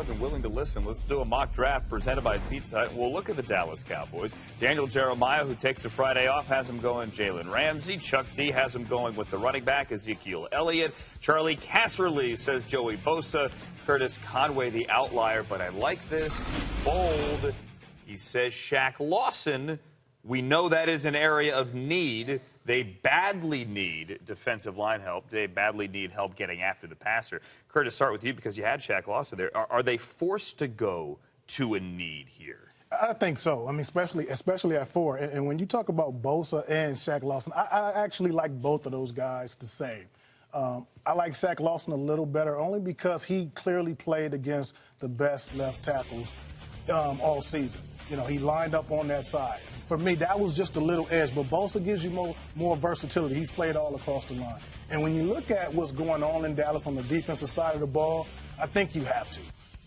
more than willing to listen. Let's do a mock draft presented by Pizza Hut. We'll look at the Dallas Cowboys. Daniel Jeremiah, who takes a Friday off, has him going Jalen Ramsey. Chuck D has him going with the running back, Ezekiel Elliott. Charlie Casserly says Joey Bosa. Curtis Conway, the outlier, but I like this. Bold. He says Shaq Lawson. We know that is an area of need. They badly need defensive line help. They badly need help getting after the passer. Curtis, start with you because you had Shaq Lawson there. Are they forced to go to a need here? I think so. I mean, especially at 4. And when you talk about Bosa and Shaq Lawson, I actually like both of those guys the same. I like Shaq Lawson a little better only because he clearly played against the best left tackles all season. You know, he lined up on that side. For me, that was just a little edge, but Bosa gives you more versatility. He's played all across the line. And when you look at what's going on in Dallas on the defensive side of the ball, I think you have to.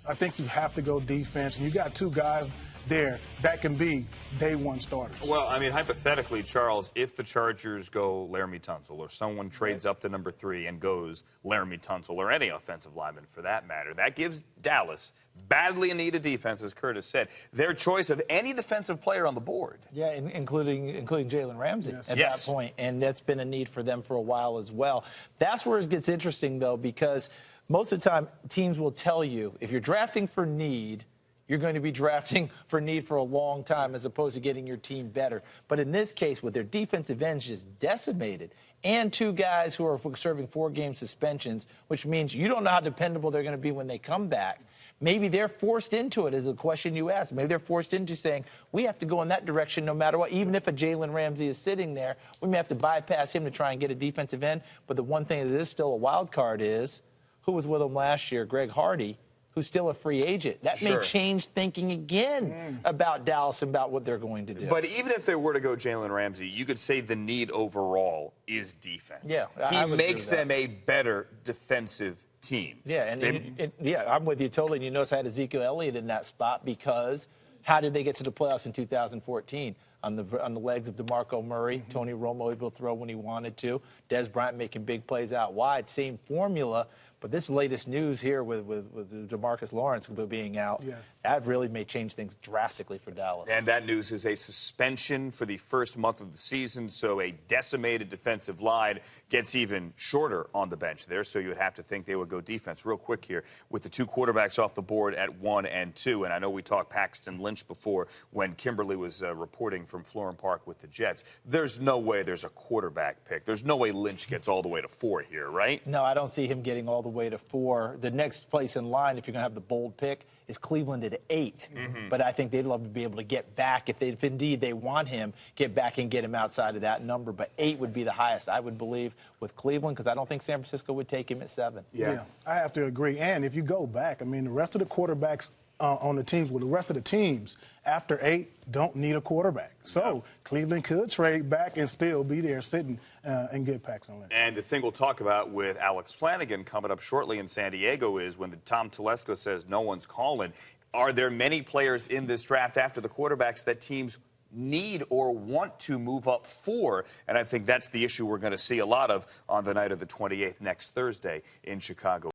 I think you have to go defense, and you got 2 guys there that can be day 1 starters. Well, I mean, hypothetically, Charles, if the Chargers go Laramie Tunsil or someone trades up to number 3 and goes Laramie Tunsil or any offensive lineman for that matter, that gives Dallas badly in need of defense, as Curtis said, their choice of any defensive player on the board. Yeah, including Jalen Ramsey at that point, and that's been a need for them for a while as well. That's where it gets interesting, though, because most of the time teams will tell you if you're drafting for need, you're going to be drafting for need for a long time as opposed to getting your team better. But in this case, with their defensive ends just decimated and 2 guys who are serving 4-game suspensions, which means you don't know how dependable they're going to be when they come back, maybe they're forced into it, is a question you asked. Maybe they're forced into saying, we have to go in that direction no matter what. Even if a Jalen Ramsey is sitting there, we may have to bypass him to try and get a defensive end. But the one thing that is still a wild card is, who was with him last year, Greg Hardy, who's still a free agent. That may change thinking again about Dallas and about what they're going to do. But even if they were to go Jalen Ramsey, you could say the need overall is defense. Yeah, he makes them a better defensive team. Yeah, and I'm with you totally. And you notice I had Ezekiel Elliott in that spot because how did they get to the playoffs in 2014? On the legs of DeMarco Murray, Tony Romo able to throw when he wanted to, Des Bryant making big plays out wide, same formula. But this latest news here with DeMarcus Lawrence being out, that really may change things drastically for Dallas. And that news is a suspension for the first month of the season, so a decimated defensive line gets even shorter on the bench there, so you would have to think they would go defense. Real quick here, with the 2 quarterbacks off the board at 1 and 2, and I know we talked Paxton Lynch before when Kimberly was reporting from Florham Park with the Jets. There's no way there's a quarterback pick. There's no way Lynch gets all the way to 4 here, right? No, I don't see him getting all the way to 4. The next place in line, if you're going to have the bold pick, is Cleveland at 8. But I think they'd love to be able to get back, if indeed they want him, get back and get him outside of that number. But 8 would be the highest, I would believe, with Cleveland, because I don't think San Francisco would take him at 7. Yeah, I have to agree. And if you go back, I mean, the rest of the quarterbacks on the teams, well, the rest of the teams after 8 don't need a quarterback. So Cleveland could trade back and still be there sitting and get Paxton Lynch. And the thing we'll talk about with Alex Flanagan coming up shortly in San Diego is when Tom Telesco says no one's calling, are there many players in this draft after the quarterbacks that teams need or want to move up for? And I think that's the issue we're going to see a lot of on the night of the 28th next Thursday in Chicago.